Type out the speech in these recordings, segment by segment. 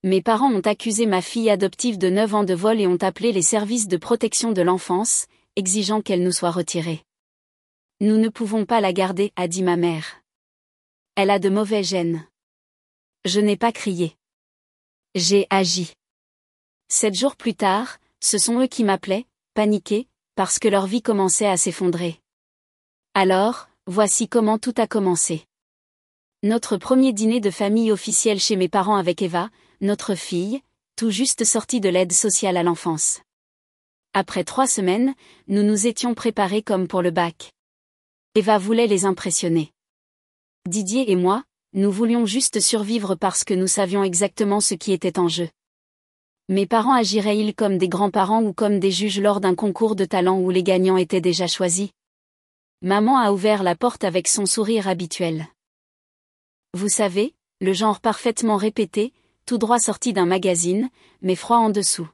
Mes parents ont accusé ma fille adoptive de 9 ans de vol et ont appelé les services de protection de l'enfance, exigeant qu'elle nous soit retirée. Nous ne pouvons pas la garder, a dit ma mère. Elle a de mauvais gènes. Je n'ai pas crié. J'ai agi. 7 jours plus tard, ce sont eux qui m'appelaient, paniqués, parce que leur vie commençait à s'effondrer. Alors, voici comment tout a commencé. Notre premier dîner de famille officiel chez mes parents avec Eva, notre fille, tout juste sortie de l'aide sociale à l'enfance. Après 3 semaines, nous nous étions préparés comme pour le bac. Eva voulait les impressionner. Didier et moi, nous voulions juste survivre parce que nous savions exactement ce qui était en jeu. Mes parents agiraient-ils comme des grands-parents ou comme des juges lors d'un concours de talent où les gagnants étaient déjà choisis? Maman a ouvert la porte avec son sourire habituel. Vous savez, le genre parfaitement répété, tout droit sorti d'un magazine, mais froid en dessous.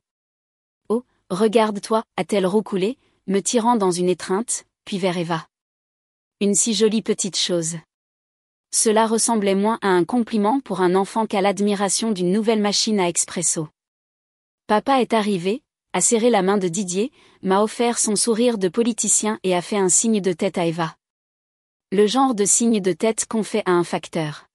Oh, regarde-toi, a-t-elle roucoulé, me tirant dans une étreinte, puis vers Eva. Une si jolie petite chose. Cela ressemblait moins à un compliment pour un enfant qu'à l'admiration d'une nouvelle machine à expresso. Papa est arrivé, a serré la main de Didier, m'a offert son sourire de politicien et a fait un signe de tête à Eva. Le genre de signe de tête qu'on fait à un facteur.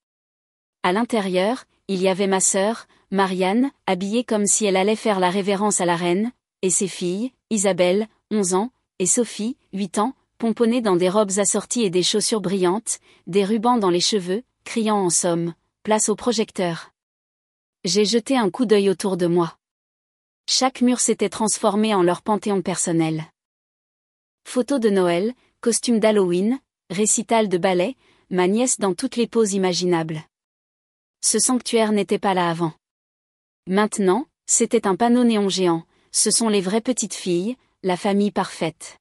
À l'intérieur, il y avait ma sœur, Marianne, habillée comme si elle allait faire la révérence à la reine, et ses filles, Isabelle, 11 ans, et Sophie, 8 ans, pomponnées dans des robes assorties et des chaussures brillantes, des rubans dans les cheveux, criant en somme, place au projecteur. J'ai jeté un coup d'œil autour de moi. Chaque mur s'était transformé en leur panthéon personnel. Photos de Noël, costumes d'Halloween, récital de ballet, ma nièce dans toutes les poses imaginables. Ce sanctuaire n'était pas là avant. Maintenant, c'était un panneau néon géant, ce sont les vraies petites filles, la famille parfaite.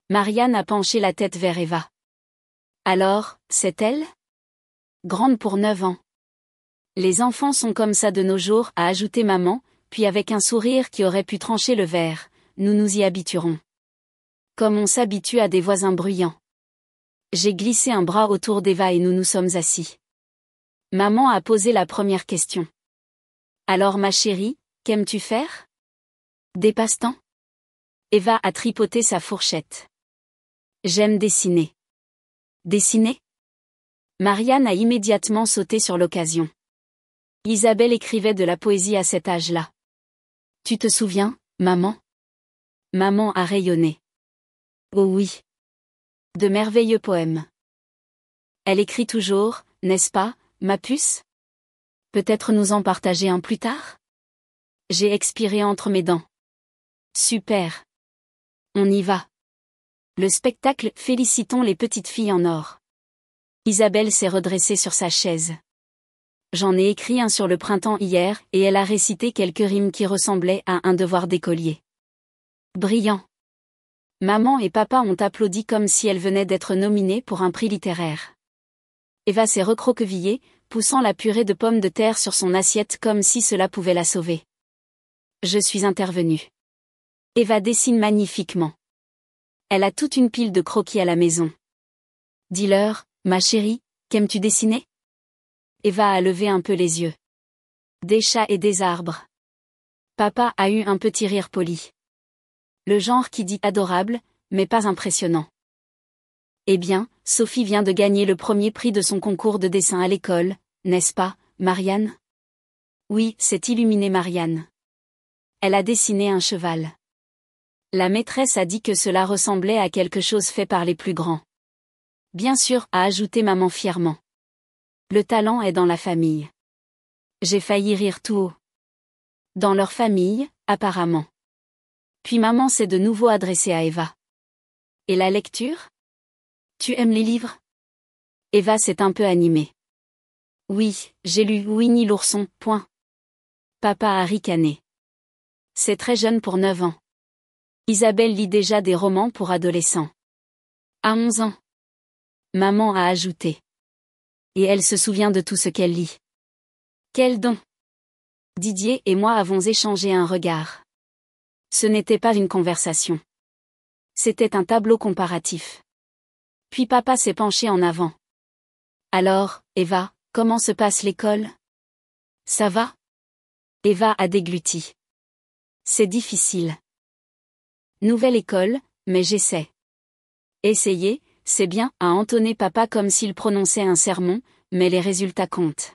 Marianne a penché la tête vers Eva. Alors, c'est elle? Grande pour 9 ans. Les enfants sont comme ça de nos jours, a ajouté maman, puis avec un sourire qui aurait pu trancher le verre, nous nous y habituerons. Comme on s'habitue à des voisins bruyants. J'ai glissé un bras autour d'Eva et nous nous sommes assis. Maman a posé la première question. Alors ma chérie, qu'aimes-tu faire? Des passe-temps? Eva a tripoté sa fourchette. J'aime dessiner. Dessiner? Marianne a immédiatement sauté sur l'occasion. Isabelle écrivait de la poésie à cet âge-là. Tu te souviens, maman? Maman a rayonné. Oh oui. De merveilleux poèmes. Elle écrit toujours, n'est-ce pas, ma puce? Peut-être nous en partager un plus tard? J'ai expiré entre mes dents. Super. On y va. Le spectacle « Félicitons les petites filles en or ». Isabelle s'est redressée sur sa chaise. J'en ai écrit un sur le printemps hier et elle a récité quelques rimes qui ressemblaient à un devoir d'écolier. Brillant. Maman et papa ont applaudi comme si elle venait d'être nominée pour un prix littéraire. Eva s'est recroquevillée, poussant la purée de pommes de terre sur son assiette comme si cela pouvait la sauver. Je suis intervenue. Eva dessine magnifiquement. Elle a toute une pile de croquis à la maison. Dis-leur, ma chérie, qu'aimes-tu dessiner? Eva a levé un peu les yeux. Des chats et des arbres. Papa a eu un petit rire poli. Le genre qui dit adorable, mais pas impressionnant. Eh bien, Sophie vient de gagner le premier prix de son concours de dessin à l'école, n'est-ce pas, Marianne? Oui, c'est illuminé Marianne. Elle a dessiné un cheval. La maîtresse a dit que cela ressemblait à quelque chose fait par les plus grands. Bien sûr, a ajouté maman fièrement. Le talent est dans la famille. J'ai failli rire tout haut. Dans leur famille, apparemment. Puis maman s'est de nouveau adressée à Eva. Et la lecture? Tu aimes les livres? Eva s'est un peu animée. Oui, j'ai lu Winnie l'ourson, point. Papa a ricané. C'est très jeune pour 9 ans. Isabelle lit déjà des romans pour adolescents. À 11 ans. Maman a ajouté. Et elle se souvient de tout ce qu'elle lit. Quel don! Didier et moi avons échangé un regard. Ce n'était pas une conversation. C'était un tableau comparatif. Puis papa s'est penché en avant. Alors, Eva, comment se passe l'école? Ça va? Eva a dégluti. C'est difficile. Nouvelle école, mais j'essaie. Essayer, c'est bien, a entonné papa comme s'il prononçait un sermon, mais les résultats comptent.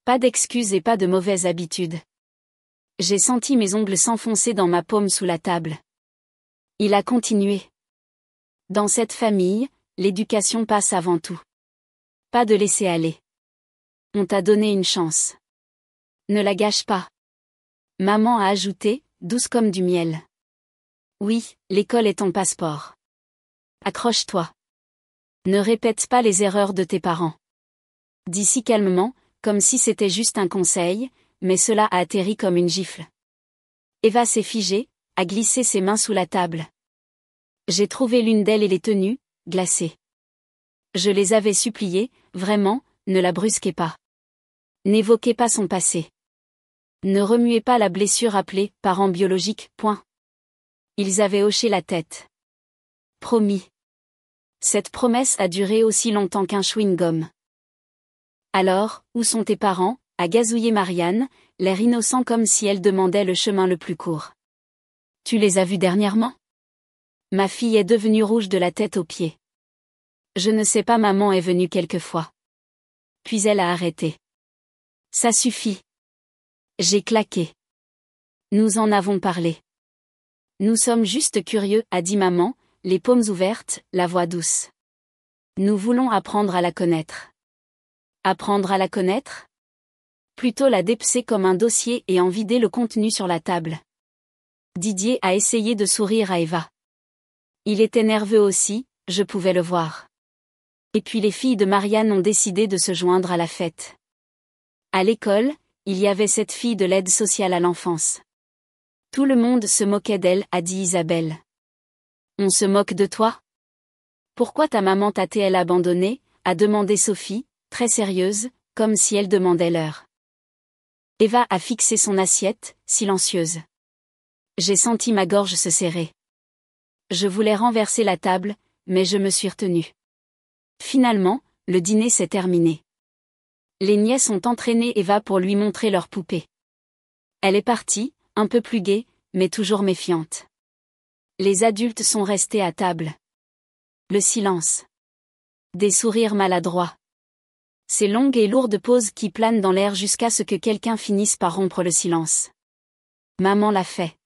Pas d'excuses et pas de mauvaises habitudes. J'ai senti mes ongles s'enfoncer dans ma paume sous la table. Il a continué. Dans cette famille, l'éducation passe avant tout. Pas de laisser aller. On t'a donné une chance. Ne la gâche pas. Maman a ajouté, douce comme du miel. Oui, l'école est ton passeport. Accroche-toi. Ne répète pas les erreurs de tes parents. Dis si calmement, comme si c'était juste un conseil, mais cela a atterri comme une gifle. Eva s'est figée, a glissé ses mains sous la table. J'ai trouvé l'une d'elles et les tenues, glacées. Je les avais suppliées, vraiment, ne la brusquez pas. N'évoquez pas son passé. Ne remuez pas la blessure appelée « parents biologiques ». Ils avaient hoché la tête. Promis. Cette promesse a duré aussi longtemps qu'un chewing-gum. Alors, où sont tes parents, a gazouillé Marianne, l'air innocent comme si elle demandait le chemin le plus court. Tu les as vus dernièrement? Ma fille est devenue rouge de la tête aux pieds. Je ne sais pas, maman est venue quelquefois. Puis elle a arrêté. Ça suffit. J'ai claqué. Nous en avons parlé. Nous sommes juste curieux, a dit maman, les paumes ouvertes, la voix douce. Nous voulons apprendre à la connaître. Apprendre à la connaître? Plutôt la dépecer comme un dossier et en vider le contenu sur la table. Didier a essayé de sourire à Eva. Il était nerveux aussi, je pouvais le voir. Et puis les filles de Marianne ont décidé de se joindre à la fête. À l'école, il y avait cette fille de l'aide sociale à l'enfance. Tout le monde se moquait d'elle, a dit Isabelle. On se moque de toi? Pourquoi ta maman t'a-t-elle abandonnée, a demandé Sophie, très sérieuse, comme si elle demandait l'heure. Eva a fixé son assiette, silencieuse. J'ai senti ma gorge se serrer. Je voulais renverser la table, mais je me suis retenue. Finalement, le dîner s'est terminé. Les nièces ont entraîné Eva pour lui montrer leur poupée. Elle est partie, un peu plus gaie, mais toujours méfiante. Les adultes sont restés à table. Le silence. Des sourires maladroits. Ces longues et lourdes pauses qui planent dans l'air jusqu'à ce que quelqu'un finisse par rompre le silence. Maman l'a fait.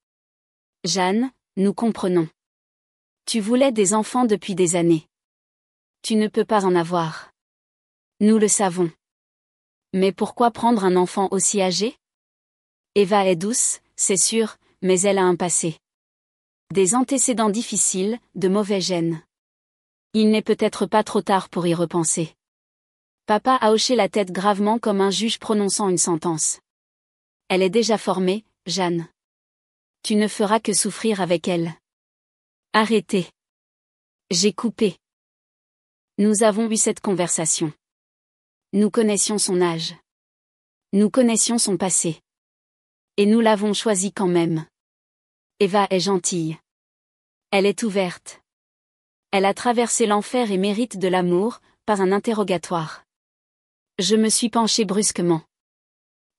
Jeanne, nous comprenons. Tu voulais des enfants depuis des années. Tu ne peux pas en avoir. Nous le savons. Mais pourquoi prendre un enfant aussi âgé? Eva est douce, c'est sûr, mais elle a un passé. Des antécédents difficiles, de mauvais gènes. Il n'est peut-être pas trop tard pour y repenser. Papa a hoché la tête gravement comme un juge prononçant une sentence. Elle est déjà formée, Jeanne. Tu ne feras que souffrir avec elle. Arrêtez. J'ai coupé. Nous avons eu cette conversation. Nous connaissions son âge. Nous connaissions son passé. Et nous l'avons choisi quand même. Eva est gentille. Elle est ouverte. Elle a traversé l'enfer et mérite de l'amour, pas un interrogatoire. Je me suis penchée brusquement.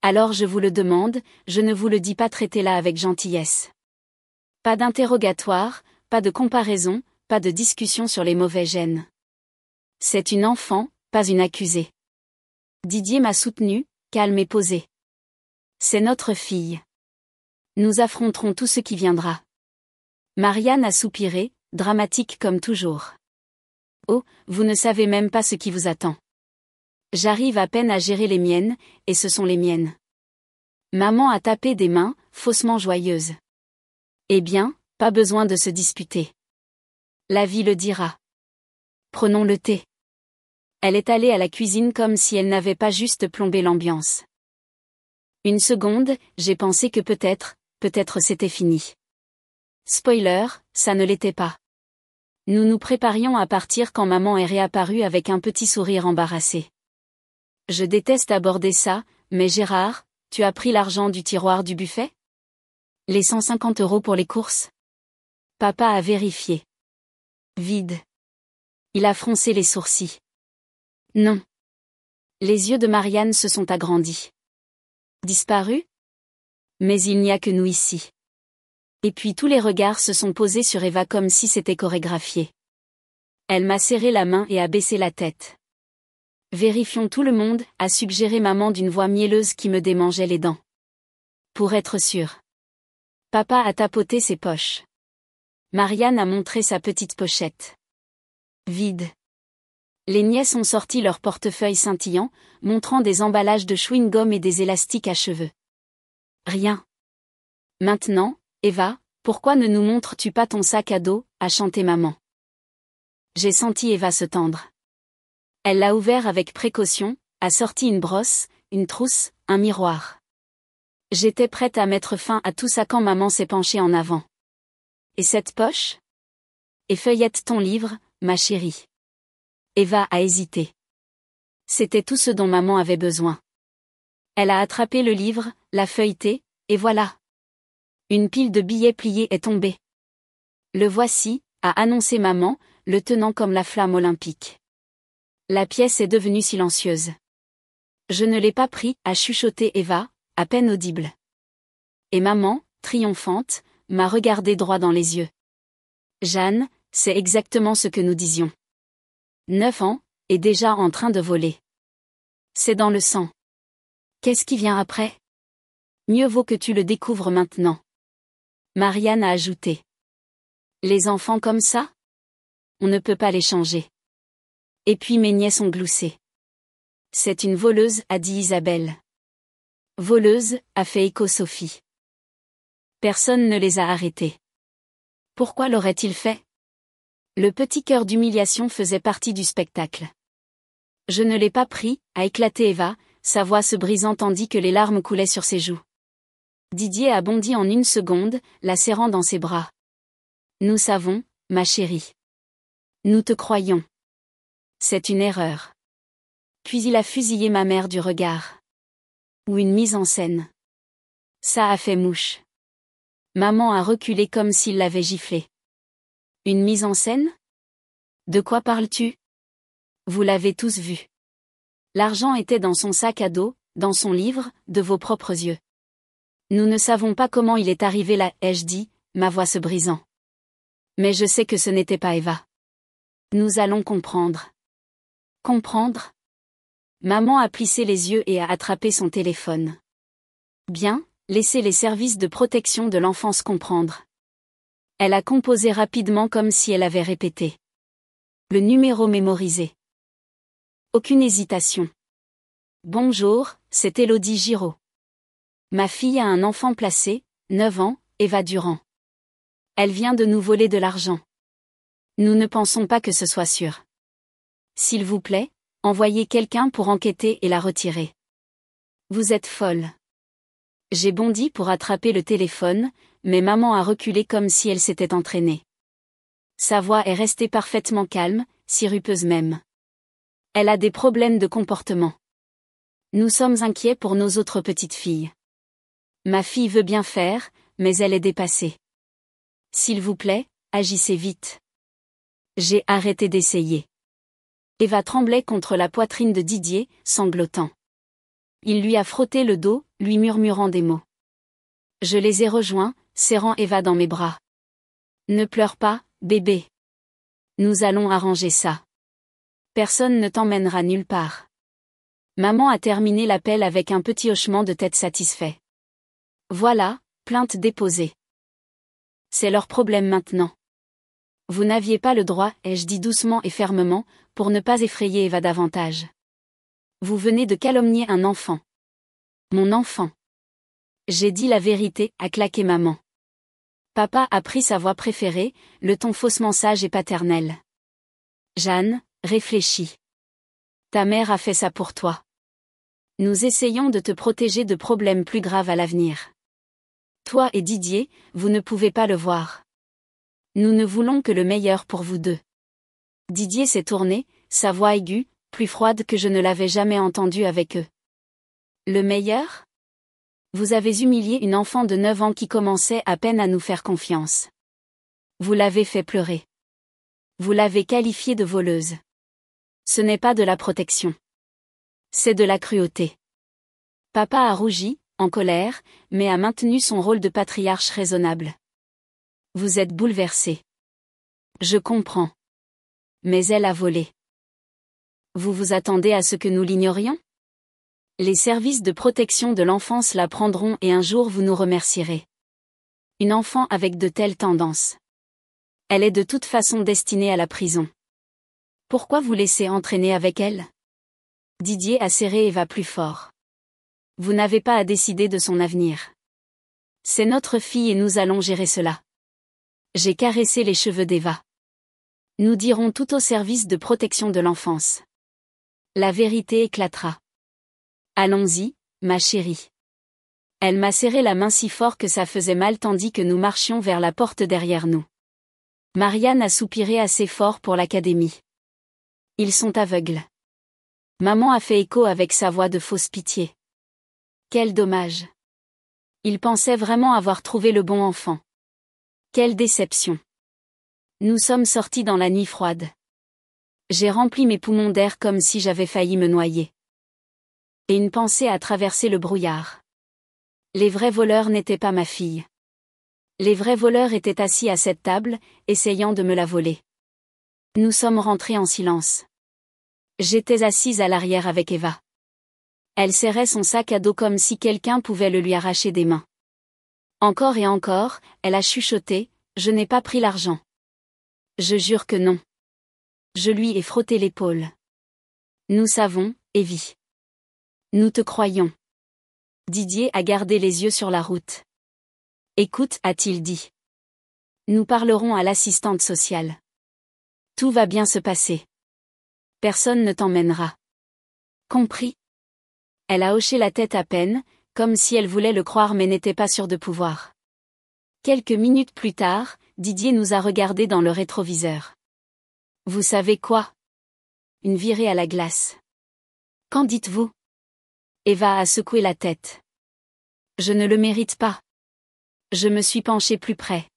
Alors je vous le demande, je ne vous le dis pas, traitez-la avec gentillesse. Pas d'interrogatoire, pas de comparaison, pas de discussion sur les mauvais gènes. C'est une enfant, pas une accusée. Didier m'a soutenue, calme et posée. C'est notre fille. Nous affronterons tout ce qui viendra. Marianne a soupiré, dramatique comme toujours. Oh, vous ne savez même pas ce qui vous attend. J'arrive à peine à gérer les miennes, et ce sont les miennes. Maman a tapé des mains, faussement joyeuse. Eh bien, pas besoin de se disputer. La vie le dira. Prenons le thé. Elle est allée à la cuisine comme si elle n'avait pas juste plombé l'ambiance. Une seconde, j'ai pensé que peut-être c'était fini. Spoiler, ça ne l'était pas. Nous nous préparions à partir quand maman est réapparue avec un petit sourire embarrassé. Je déteste aborder ça, mais Gérard, tu as pris l'argent du tiroir du buffet? Les 150 € pour les courses? Papa a vérifié. Vide. Il a froncé les sourcils. Non. Les yeux de Marianne se sont agrandis. Disparu? Mais il n'y a que nous ici. Et puis tous les regards se sont posés sur Eva comme si c'était chorégraphié. Elle m'a serré la main et a baissé la tête. Vérifions tout le monde, a suggéré maman d'une voix mielleuse qui me démangeait les dents. Pour être sûr. Papa a tapoté ses poches. Marianne a montré sa petite pochette. Vide. Les nièces ont sorti leur portefeuille scintillant, montrant des emballages de chewing-gum et des élastiques à cheveux. Rien. Maintenant, Eva, pourquoi ne nous montres-tu pas ton sac à dos, a chanté maman. J'ai senti Eva se tendre. Elle l'a ouvert avec précaution, a sorti une brosse, une trousse, un miroir. J'étais prête à mettre fin à tout ça quand maman s'est penchée en avant. Et cette poche? Et feuillette ton livre, ma chérie. Eva a hésité. C'était tout ce dont maman avait besoin. Elle a attrapé le livre, l'a feuilleté, et voilà. Une pile de billets pliés est tombée. Le voici, a annoncé maman, le tenant comme la flamme olympique. La pièce est devenue silencieuse. Je ne l'ai pas pris, a chuchoté Eva, à peine audible. Et maman, triomphante, m'a regardé droit dans les yeux. Jeanne, c'est exactement ce que nous disions. 9 ans, et déjà en train de voler. C'est dans le sang. Qu'est-ce qui vient après? Mieux vaut que tu le découvres maintenant. Marianne a ajouté. Les enfants comme ça? On ne peut pas les changer. Et puis mes nièces ont gloussé. C'est une voleuse, a dit Isabelle. Voleuse, a fait écho Sophie. Personne ne les a arrêtés. Pourquoi l'aurait-il fait? Le petit cœur d'humiliation faisait partie du spectacle. Je ne l'ai pas pris, a éclaté Eva, sa voix se brisant tandis que les larmes coulaient sur ses joues. Didier a bondi en une seconde, la serrant dans ses bras. Nous savons, ma chérie. Nous te croyons. C'est une erreur. Puis il a fusillé ma mère du regard. Ou une mise en scène. Ça a fait mouche. Maman a reculé comme s'il l'avait giflé. Une mise en scène? De quoi parles-tu? Vous l'avez tous vu. L'argent était dans son sac à dos, dans son livre, de vos propres yeux. Nous ne savons pas comment il est arrivé là, ai-je dit, ma voix se brisant. Mais je sais que ce n'était pas Eva. Nous allons comprendre. Comprendre? Maman a plissé les yeux et a attrapé son téléphone. Bien, laissez les services de protection de l'enfance comprendre. Elle a composé rapidement comme si elle avait répété. Le numéro mémorisé. Aucune hésitation. Bonjour, c'est Élodie Giraud. Ma fille a un enfant placé, 9 ans, Eva Durand. Elle vient de nous voler de l'argent. Nous ne pensons pas que ce soit sûr. S'il vous plaît, envoyez quelqu'un pour enquêter et la retirer. Vous êtes folle. J'ai bondi pour attraper le téléphone, mais maman a reculé comme si elle s'était entraînée. Sa voix est restée parfaitement calme, sirupeuse même. Elle a des problèmes de comportement. Nous sommes inquiets pour nos autres petites filles. Ma fille veut bien faire, mais elle est dépassée. S'il vous plaît, agissez vite. J'ai arrêté d'essayer. Eva tremblait contre la poitrine de Didier, sanglotant. Il lui a frotté le dos, lui murmurant des mots. Je les ai rejoints, serrant Eva dans mes bras. Ne pleure pas, bébé. Nous allons arranger ça. Personne ne t'emmènera nulle part. Maman a terminé l'appel avec un petit hochement de tête satisfait. Voilà, plainte déposée. C'est leur problème maintenant. Vous n'aviez pas le droit, ai-je dit doucement et fermement, pour ne pas effrayer Eva davantage. Vous venez de calomnier un enfant. Mon enfant. J'ai dit la vérité, a claqué maman. Papa a pris sa voix préférée, le ton faussement sage et paternel. Jeanne, réfléchis. Ta mère a fait ça pour toi. Nous essayons de te protéger de problèmes plus graves à l'avenir. Toi et Didier, vous ne pouvez pas le voir. Nous ne voulons que le meilleur pour vous deux. Didier s'est tourné, sa voix aiguë, plus froide que je ne l'avais jamais entendue avec eux. Le meilleur? Vous avez humilié une enfant de 9 ans qui commençait à peine à nous faire confiance. Vous l'avez fait pleurer. Vous l'avez qualifiée de voleuse. Ce n'est pas de la protection. C'est de la cruauté. Papa a rougi, en colère, mais a maintenu son rôle de patriarche raisonnable. Vous êtes bouleversé. Je comprends. Mais elle a volé. Vous vous attendez à ce que nous l'ignorions? Les services de protection de l'enfance la prendront et un jour vous nous remercierez. Une enfant avec de telles tendances. Elle est de toute façon destinée à la prison. Pourquoi vous laisser entraîner avec elle? Didier a serré Eva plus fort. Vous n'avez pas à décider de son avenir. C'est notre fille et nous allons gérer cela. J'ai caressé les cheveux d'Eva. Nous dirons tout au service de protection de l'enfance. La vérité éclatera. Allons-y, ma chérie. Elle m'a serré la main si fort que ça faisait mal tandis que nous marchions vers la porte derrière nous. Marianne a soupiré assez fort pour l'académie. Ils sont aveugles. Maman a fait écho avec sa voix de fausse pitié. Quel dommage. Il pensait vraiment avoir trouvé le bon enfant. Quelle déception. Nous sommes sortis dans la nuit froide. J'ai rempli mes poumons d'air comme si j'avais failli me noyer. Et une pensée a traversé le brouillard. Les vrais voleurs n'étaient pas ma fille. Les vrais voleurs étaient assis à cette table, essayant de me la voler. Nous sommes rentrés en silence. J'étais assise à l'arrière avec Eva. Elle serrait son sac à dos comme si quelqu'un pouvait le lui arracher des mains. Encore et encore, elle a chuchoté, « Je n'ai pas pris l'argent. » Je jure que non. Je lui ai frotté l'épaule. Nous savons, Evie. Nous te croyons. Didier a gardé les yeux sur la route. Écoute, a-t-il dit. Nous parlerons à l'assistante sociale. Tout va bien se passer. Personne ne t'emmènera. Compris? Elle a hoché la tête à peine, comme si elle voulait le croire mais n'était pas sûre de pouvoir. Quelques minutes plus tard, Didier nous a regardés dans le rétroviseur. Vous savez quoi? Une virée à la glace. Qu'en dites-vous? Eva a secoué la tête. Je ne le mérite pas. Je me suis penchée plus près.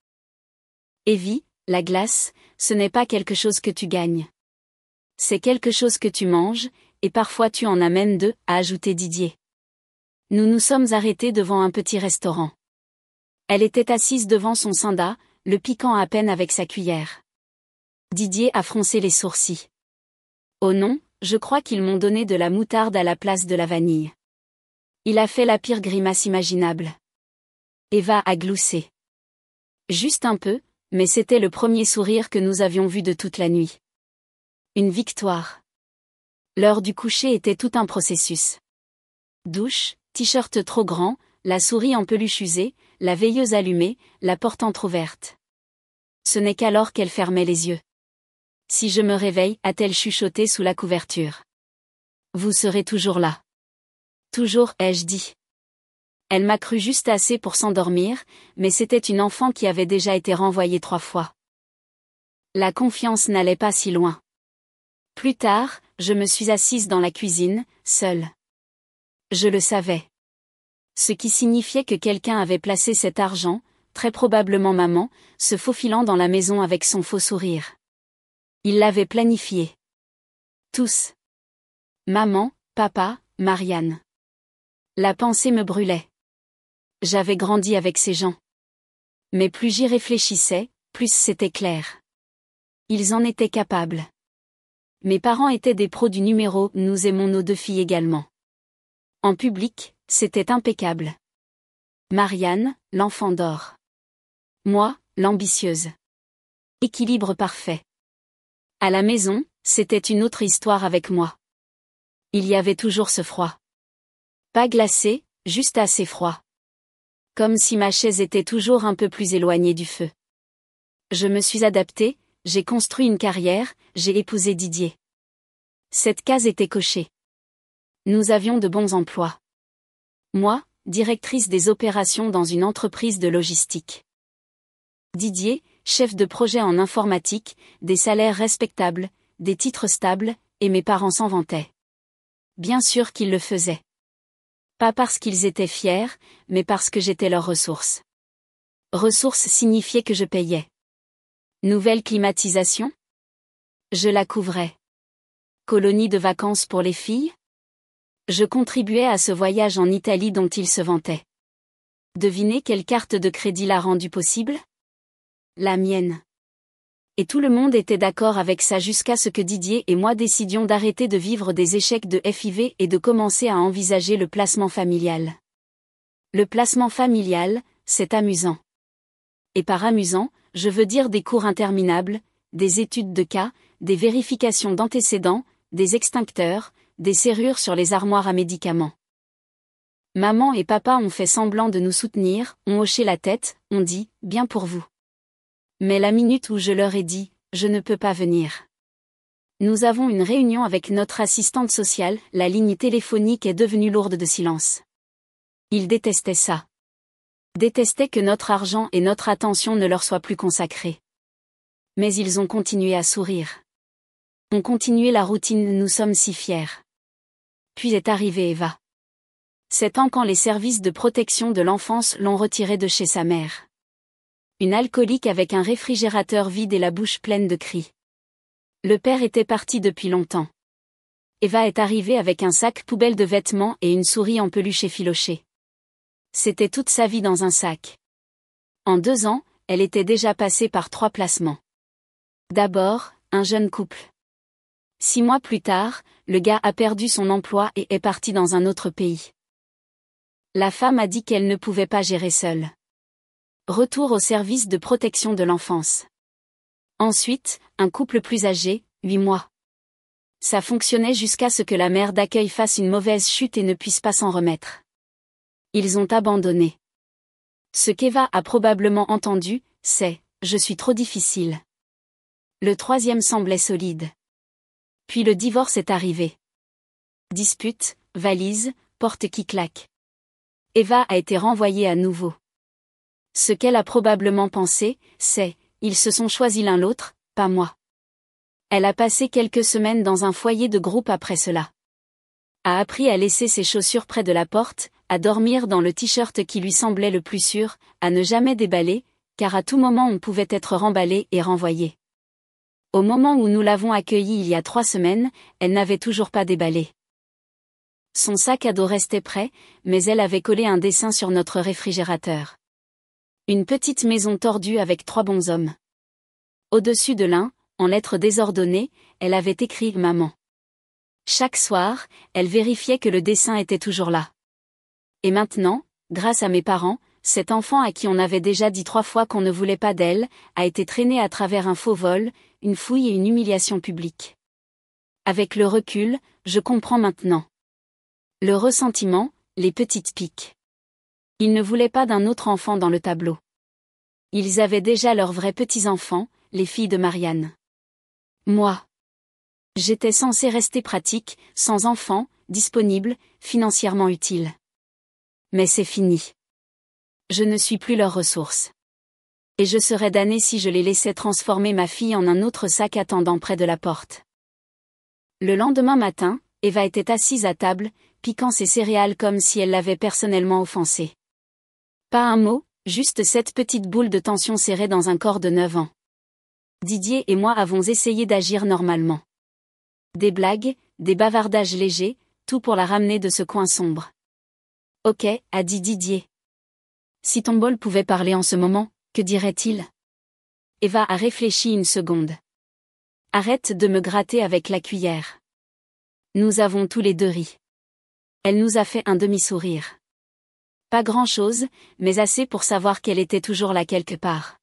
Evie, la glace, ce n'est pas quelque chose que tu gagnes. C'est quelque chose que tu manges, et parfois tu en amènes deux, a ajouté Didier. Nous nous sommes arrêtés devant un petit restaurant. Elle était assise devant son Sinda, le piquant à peine avec sa cuillère. Didier a froncé les sourcils. Oh non, je crois qu'ils m'ont donné de la moutarde à la place de la vanille. Il a fait la pire grimace imaginable. Eva a gloussé. Juste un peu, mais c'était le premier sourire que nous avions vu de toute la nuit. Une victoire. L'heure du coucher était tout un processus. Douche, t-shirt trop grand, la souris en peluche usée, la veilleuse allumée, la porte entr'ouverte. Ce n'est qu'alors qu'elle fermait les yeux. Si je me réveille, a-t-elle chuchoté sous la couverture. Vous serez toujours là. Toujours, ai-je dit. Elle m'a cru juste assez pour s'endormir, mais c'était une enfant qui avait déjà été renvoyée 3 fois. La confiance n'allait pas si loin. Plus tard, je me suis assise dans la cuisine, seule. Je le savais. Ce qui signifiait que quelqu'un avait placé cet argent, très probablement maman, se faufilant dans la maison avec son faux sourire. Il l'avait planifié. Tous. Maman, papa, Marianne. La pensée me brûlait. J'avais grandi avec ces gens. Mais plus j'y réfléchissais, plus c'était clair. Ils en étaient capables. Mes parents étaient des pros du numéro, nous aimons nos 2 filles également. En public, c'était impeccable. Marianne, l'enfant d'or. Moi, l'ambitieuse. Équilibre parfait. À la maison, c'était une autre histoire avec moi. Il y avait toujours ce froid. Pas glacé, juste assez froid. Comme si ma chaise était toujours un peu plus éloignée du feu. Je me suis adaptée, j'ai construit une carrière, j'ai épousé Didier. Cette case était cochée. Nous avions de bons emplois. Moi, directrice des opérations dans une entreprise de logistique. Didier, chef de projet en informatique, des salaires respectables, des titres stables, et mes parents s'en vantaient. Bien sûr qu'ils le faisaient. Pas parce qu'ils étaient fiers, mais parce que j'étais leur ressource. Ressource signifiait que je payais. Nouvelle climatisation? Je la couvrais. Colonie de vacances pour les filles? Je contribuais à ce voyage en Italie dont il se vantait. Devinez quelle carte de crédit l'a rendu possible? La mienne. Et tout le monde était d'accord avec ça jusqu'à ce que Didier et moi décidions d'arrêter de vivre des échecs de FIV et de commencer à envisager le placement familial. Le placement familial, c'est amusant. Et par amusant, je veux dire des cours interminables, des études de cas, des vérifications d'antécédents, des extincteurs, des serrures sur les armoires à médicaments. Maman et papa ont fait semblant de nous soutenir, ont hoché la tête, ont dit « bien pour vous ». Mais la minute où je leur ai dit « je ne peux pas venir ». Nous avons une réunion avec notre assistante sociale, la ligne téléphonique est devenue lourde de silence. Ils détestaient ça. Détestaient que notre argent et notre attention ne leur soient plus consacrés. Mais ils ont continué à sourire. Ont continué la routine, nous sommes si fiers. Puis est arrivée Eva. 7 ans quand les services de protection de l'enfance l'ont retirée de chez sa mère. Une alcoolique avec un réfrigérateur vide et la bouche pleine de cris. Le père était parti depuis longtemps. Eva est arrivée avec un sac poubelle de vêtements et une souris en peluche effilochée. C'était toute sa vie dans un sac. En 2 ans, elle était déjà passée par 3 placements. D'abord, un jeune couple. 6 mois plus tard, le gars a perdu son emploi et est parti dans un autre pays. La femme a dit qu'elle ne pouvait pas gérer seule. Retour au service de protection de l'enfance. Ensuite, un couple plus âgé, 8 mois. Ça fonctionnait jusqu'à ce que la mère d'accueil fasse une mauvaise chute et ne puisse pas s'en remettre. Ils ont abandonné. Ce qu'Eva a probablement entendu, c'est « je suis trop difficile ». Le 3e semblait solide. Puis le divorce est arrivé. Dispute, valise, porte qui claque. Eva a été renvoyée à nouveau. Ce qu'elle a probablement pensé, c'est « ils se sont choisis l'un l'autre, pas moi ». Elle a passé quelques semaines dans un foyer de groupe après cela. A appris à laisser ses chaussures près de la porte, à dormir dans le t-shirt qui lui semblait le plus sûr, à ne jamais déballer, car à tout moment on pouvait être remballé et renvoyé. Au moment où nous l'avons accueillie il y a 3 semaines, elle n'avait toujours pas déballé. Son sac à dos restait prêt, mais elle avait collé un dessin sur notre réfrigérateur. Une petite maison tordue avec 3 bonshommes. Au-dessus de l'un, en lettres désordonnées, elle avait écrit « Maman ». Chaque soir, elle vérifiait que le dessin était toujours là. Et maintenant, grâce à mes parents, cet enfant à qui on avait déjà dit 3 fois qu'on ne voulait pas d'elle, a été traîné à travers un faux vol, une fouille et une humiliation publique. Avec le recul, je comprends maintenant. Le ressentiment, les petites piques. Ils ne voulaient pas d'un autre enfant dans le tableau. Ils avaient déjà leurs vrais petits-enfants, les filles de Marianne. Moi. J'étais censée rester pratique, sans enfant, disponible, financièrement utile. Mais c'est fini. Je ne suis plus leur ressource. Et je serais damnée si je les laissais transformer ma fille en un autre sac attendant près de la porte. Le lendemain matin, Eva était assise à table, piquant ses céréales comme si elle l'avait personnellement offensée. Pas un mot, juste cette petite boule de tension serrée dans un corps de 9 ans. Didier et moi avons essayé d'agir normalement. Des blagues, des bavardages légers, tout pour la ramener de ce coin sombre. « Ok » a dit Didier. « Si ton bol pouvait parler en ce moment, que dirait-il » Eva a réfléchi une seconde. « Arrête de me gratter avec la cuillère. » Nous avons tous les deux ri. Elle nous a fait un demi-sourire. Pas grand-chose, mais assez pour savoir qu'elle était toujours là quelque part.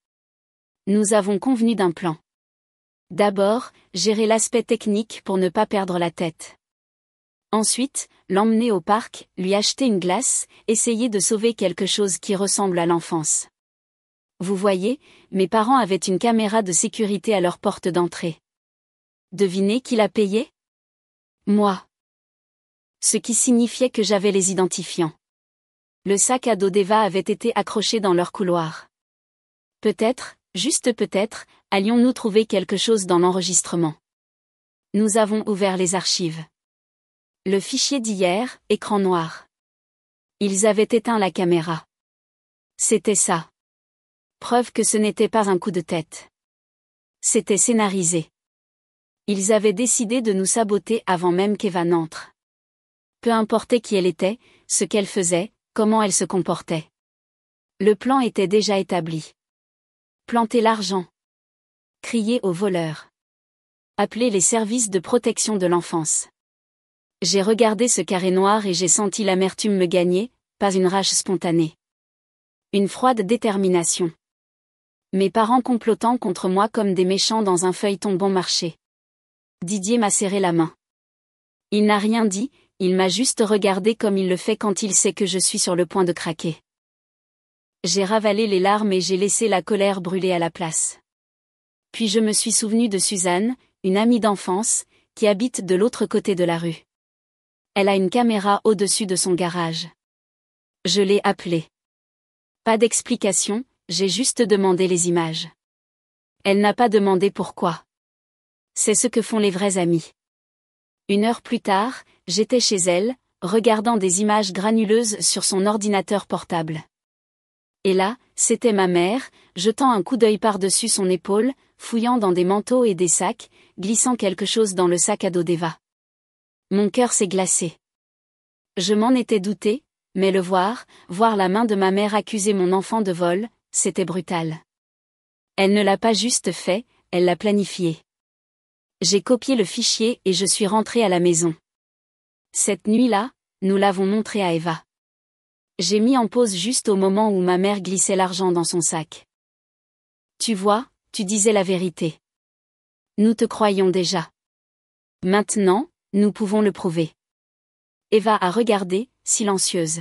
Nous avons convenu d'un plan. D'abord, gérer l'aspect technique pour ne pas perdre la tête. Ensuite, l'emmener au parc, lui acheter une glace, essayer de sauver quelque chose qui ressemble à l'enfance. Vous voyez, mes parents avaient une caméra de sécurité à leur porte d'entrée. Devinez qui l'a payé ? Moi. Ce qui signifiait que j'avais les identifiants. Le sac à dos d'Eva avait été accroché dans leur couloir. Peut-être, juste peut-être, allions-nous trouver quelque chose dans l'enregistrement. Nous avons ouvert les archives. Le fichier d'hier, écran noir. Ils avaient éteint la caméra. C'était ça. Preuve que ce n'était pas un coup de tête. C'était scénarisé. Ils avaient décidé de nous saboter avant même qu'Eva n'entre. Peu importait qui elle était, ce qu'elle faisait, comment elle se comportait. Le plan était déjà établi. Planter l'argent. Crier aux voleurs. Appeler les services de protection de l'enfance. J'ai regardé ce carré noir et j'ai senti l'amertume me gagner, pas une rage spontanée. Une froide détermination. Mes parents complotant contre moi comme des méchants dans un feuilleton bon marché. Didier m'a serré la main. Il n'a rien dit, il m'a juste regardé comme il le fait quand il sait que je suis sur le point de craquer. J'ai ravalé les larmes et j'ai laissé la colère brûler à la place. Puis je me suis souvenu de Suzanne, une amie d'enfance, qui habite de l'autre côté de la rue. Elle a une caméra au-dessus de son garage. Je l'ai appelée. Pas d'explication, j'ai juste demandé les images. Elle n'a pas demandé pourquoi. C'est ce que font les vrais amis. 1 heure plus tard, j'étais chez elle, regardant des images granuleuses sur son ordinateur portable. Et là, c'était ma mère, jetant un coup d'œil par-dessus son épaule, fouillant dans des manteaux et des sacs, glissant quelque chose dans le sac à dos d'Eva. Mon cœur s'est glacé. Je m'en étais douté, mais voir la main de ma mère accuser mon enfant de vol, c'était brutal. Elle ne l'a pas juste fait, elle l'a planifié. J'ai copié le fichier et je suis rentrée à la maison. Cette nuit-là, nous l'avons montré à Eva. J'ai mis en pause juste au moment où ma mère glissait l'argent dans son sac. Tu vois, tu disais la vérité. Nous te croyions déjà. Maintenant, nous pouvons le prouver. Eva a regardé, silencieuse.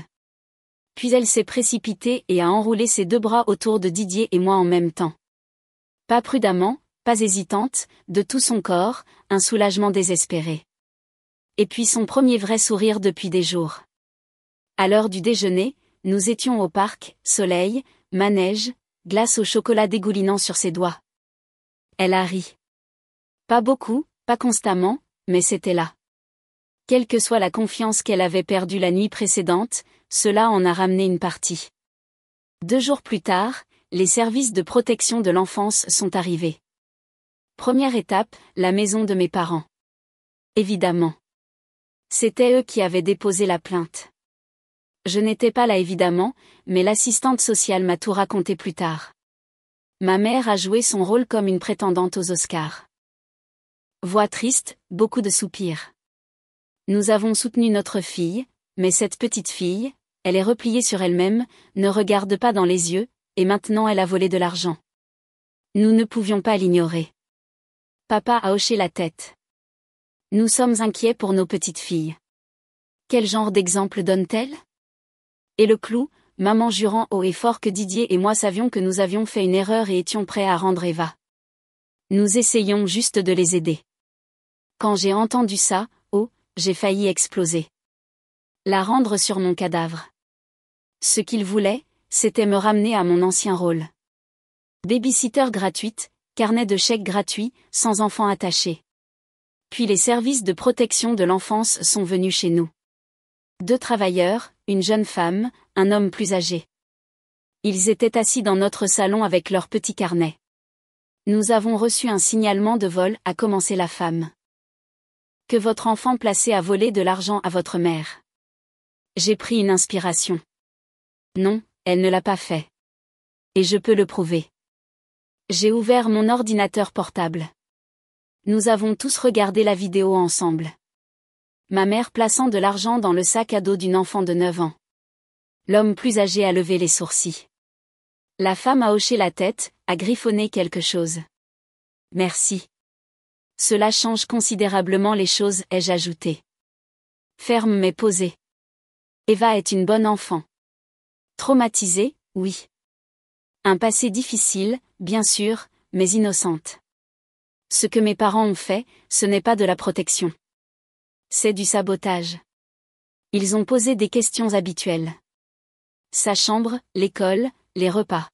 Puis elle s'est précipitée et a enroulé ses 2 bras autour de Didier et moi en même temps. Pas prudemment, pas hésitante, de tout son corps, un soulagement désespéré. Et puis son premier vrai sourire depuis des jours. À l'heure du déjeuner, nous étions au parc, soleil, manège, glace au chocolat dégoulinant sur ses doigts. Elle a ri. Pas beaucoup, pas constamment, mais c'était là. Quelle que soit la confiance qu'elle avait perdue la nuit précédente, cela en a ramené une partie. 2 jours plus tard, les services de protection de l'enfance sont arrivés. Première étape, la maison de mes parents. Évidemment. C'était eux qui avaient déposé la plainte. Je n'étais pas là évidemment, mais l'assistante sociale m'a tout raconté plus tard. Ma mère a joué son rôle comme une prétendante aux Oscars. Voix triste, beaucoup de soupirs. Nous avons soutenu notre fille, mais cette petite fille, elle est repliée sur elle-même, ne regarde pas dans les yeux, et maintenant elle a volé de l'argent. Nous ne pouvions pas l'ignorer. Papa a hoché la tête. Nous sommes inquiets pour nos petites filles. Quel genre d'exemple donne-t-elle ? Et le clou, maman jurant haut et fort que Didier et moi savions que nous avions fait une erreur et étions prêts à rendre Eva. Nous essayions juste de les aider. Quand j'ai entendu ça, j'ai failli exploser. La rendre sur mon cadavre. Ce qu'il voulait, c'était me ramener à mon ancien rôle. Babysitter gratuite, carnet de chèques gratuit, sans enfant attaché. Puis les services de protection de l'enfance sont venus chez nous. 2 travailleurs, une jeune femme, un homme plus âgé. Ils étaient assis dans notre salon avec leur petit carnet. Nous avons reçu un signalement de vol, a commencé la femme. Que votre enfant placé a volé de l'argent à votre mère. J'ai pris une inspiration. Non, elle ne l'a pas fait. Et je peux le prouver. J'ai ouvert mon ordinateur portable. Nous avons tous regardé la vidéo ensemble. Ma mère plaçant de l'argent dans le sac à dos d'une enfant de 9 ans. L'homme plus âgé a levé les sourcils. La femme a hoché la tête, a griffonné quelque chose. Merci. Cela change considérablement les choses, ai-je ajouté. Ferme mais posée. Eva est une bonne enfant. Traumatisée, oui. Un passé difficile, bien sûr, mais innocente. Ce que mes parents ont fait, ce n'est pas de la protection. C'est du sabotage. Ils ont posé des questions habituelles. Sa chambre, l'école, les repas.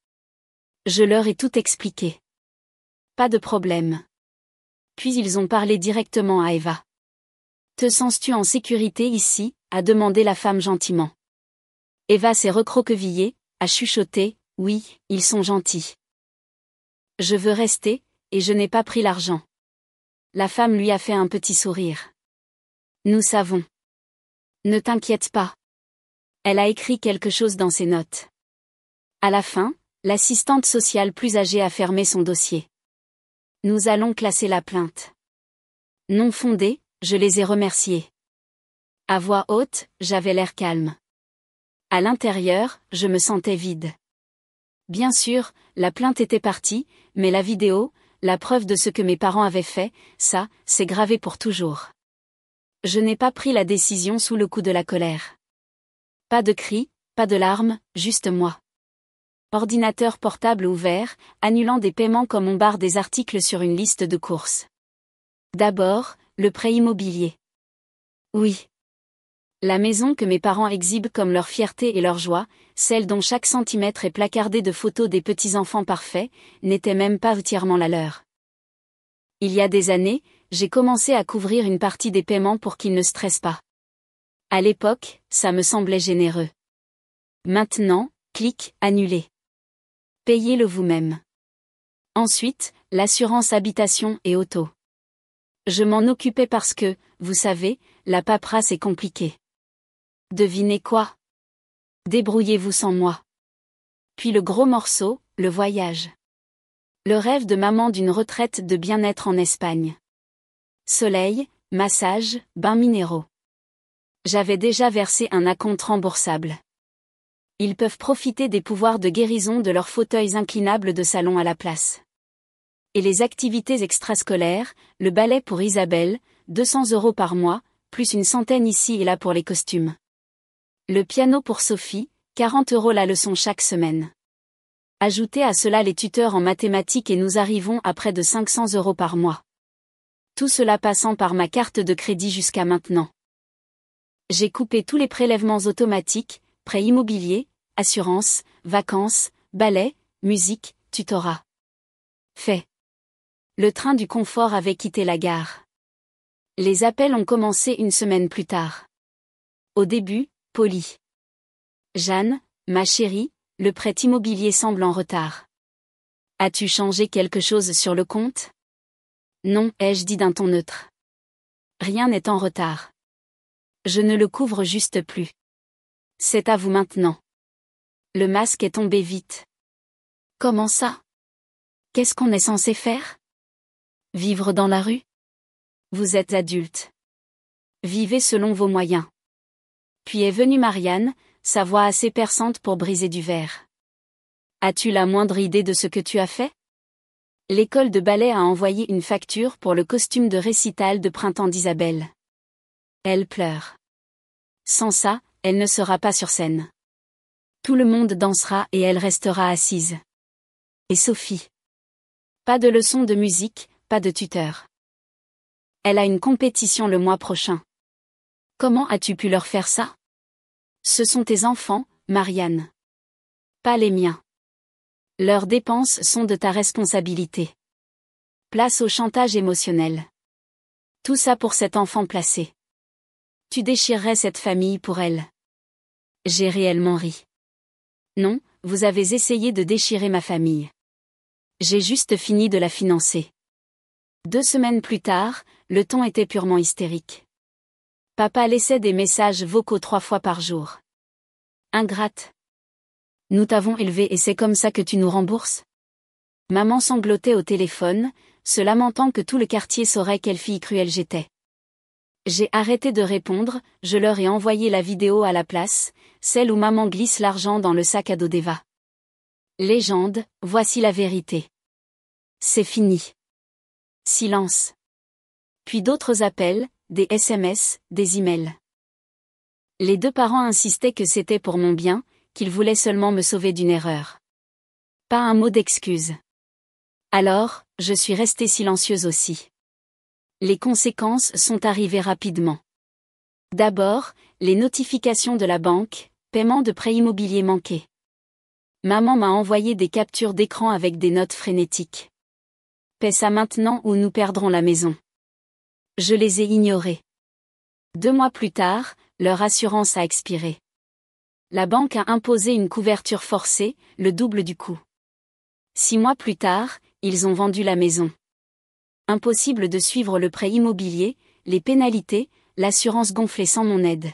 Je leur ai tout expliqué. Pas de problème. Puis ils ont parlé directement à Eva. Te sens-tu en sécurité ici ? A demandé la femme gentiment. Eva s'est recroquevillée, a chuchoté, oui, ils sont gentils. Je veux rester, et je n'ai pas pris l'argent. La femme lui a fait un petit sourire. Nous savons. Ne t'inquiète pas. Elle a écrit quelque chose dans ses notes. À la fin, l'assistante sociale plus âgée a fermé son dossier. Nous allons classer la plainte. Non fondée, je les ai remerciés. À voix haute, j'avais l'air calme. À l'intérieur, je me sentais vide. Bien sûr, la plainte était partie, mais la vidéo, la preuve de ce que mes parents avaient fait, ça, c'est gravé pour toujours. Je n'ai pas pris la décision sous le coup de la colère. Pas de cris, pas de larmes, juste moi. Ordinateur portable ouvert, annulant des paiements comme on barre des articles sur une liste de courses. D'abord, le prêt immobilier. Oui. La maison que mes parents exhibent comme leur fierté et leur joie, celle dont chaque centimètre est placardé de photos des petits-enfants parfaits, n'était même pas entièrement la leur. Il y a des années, j'ai commencé à couvrir une partie des paiements pour qu'ils ne stressent pas. À l'époque, ça me semblait généreux. Maintenant, clic, annuler. Payez-le vous-même. Ensuite, l'assurance habitation et auto. Je m'en occupais parce que, vous savez, la paperasse est compliquée. Devinez quoi? Débrouillez-vous sans moi. Puis le gros morceau, le voyage. Le rêve de maman d'une retraite de bien-être en Espagne. Soleil, massage, bains minéraux. J'avais déjà versé un acompte remboursable. Ils peuvent profiter des pouvoirs de guérison de leurs fauteuils inclinables de salon à la place. Et les activités extrascolaires, le ballet pour Isabelle, 200 € par mois, plus une centaine ici et là pour les costumes. Le piano pour Sophie, 40 € la leçon chaque semaine. Ajoutez à cela les tuteurs en mathématiques et nous arrivons à près de 500 € par mois. Tout cela passant par ma carte de crédit jusqu'à maintenant. J'ai coupé tous les prélèvements automatiques, prêt immobilier, assurance, vacances, ballet, musique, tutorat. Fait. Le train du confort avait quitté la gare. Les appels ont commencé une semaine plus tard. Au début, poli. Jeanne, ma chérie, le prêt immobilier semble en retard. As-tu changé quelque chose sur le compte? Non, ai-je dit d'un ton neutre. Rien n'est en retard. Je ne le couvre juste plus. C'est à vous maintenant. Le masque est tombé vite. Comment ça? Qu'est-ce qu'on est censé faire? Vivre dans la rue? Vous êtes adulte. Vivez selon vos moyens. Puis est venue Marianne, sa voix assez perçante pour briser du verre. As-tu la moindre idée de ce que tu as fait? L'école de ballet a envoyé une facture pour le costume de récital de printemps d'Isabelle. Elle pleure. Sans ça, elle ne sera pas sur scène. Tout le monde dansera et elle restera assise. Et Sophie? Pas de leçon de musique, pas de tuteur. Elle a une compétition le mois prochain. Comment as-tu pu leur faire ça? Ce sont tes enfants, Marianne. Pas les miens. Leurs dépenses sont de ta responsabilité. Place au chantage émotionnel. Tout ça pour cet enfant placé. Tu déchirerais cette famille pour elle. J'ai réellement ri. Non, vous avez essayé de déchirer ma famille. J'ai juste fini de la financer. 2 semaines plus tard, le ton était purement hystérique. Papa laissait des messages vocaux 3 fois par jour. Ingrate. Nous t'avons élevé et c'est comme ça que tu nous rembourses? Maman sanglotait au téléphone, se lamentant que tout le quartier saurait quelle fille cruelle j'étais. J'ai arrêté de répondre, je leur ai envoyé la vidéo à la place, celle où maman glisse l'argent dans le sac à dos d'Eva. Légende, voici la vérité. C'est fini. Silence. Puis d'autres appels, des SMS, des emails. Les 2 parents insistaient que c'était pour mon bien, qu'ils voulaient seulement me sauver d'une erreur. Pas un mot d'excuse. Alors, je suis restée silencieuse aussi. Les conséquences sont arrivées rapidement. D'abord, les notifications de la banque, paiement de prêt immobilier manqué. Maman m'a envoyé des captures d'écran avec des notes frénétiques. Paie ça maintenant ou nous perdrons la maison. Je les ai ignorées. 2 mois plus tard, leur assurance a expiré. La banque a imposé une couverture forcée, le double du coût. 6 mois plus tard, ils ont vendu la maison. Impossible de suivre le prêt immobilier, les pénalités, l'assurance gonflée sans mon aide.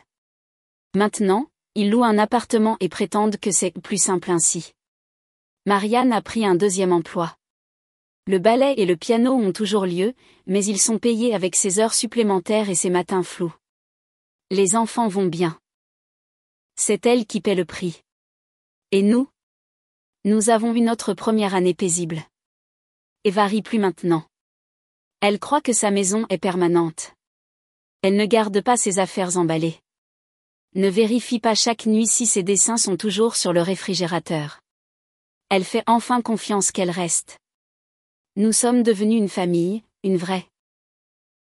Maintenant, ils louent un appartement et prétendent que c'est plus simple ainsi. Marianne a pris un deuxième emploi. Le ballet et le piano ont toujours lieu, mais ils sont payés avec ses heures supplémentaires et ses matins flous. Les enfants vont bien. C'est elle qui paie le prix. Et nous? Nous avons eu notre première année paisible. Eva rit plus maintenant. Elle croit que sa maison est permanente. Elle ne garde pas ses affaires emballées. Ne vérifie pas chaque nuit si ses dessins sont toujours sur le réfrigérateur. Elle fait enfin confiance qu'elle reste. Nous sommes devenus une famille, une vraie.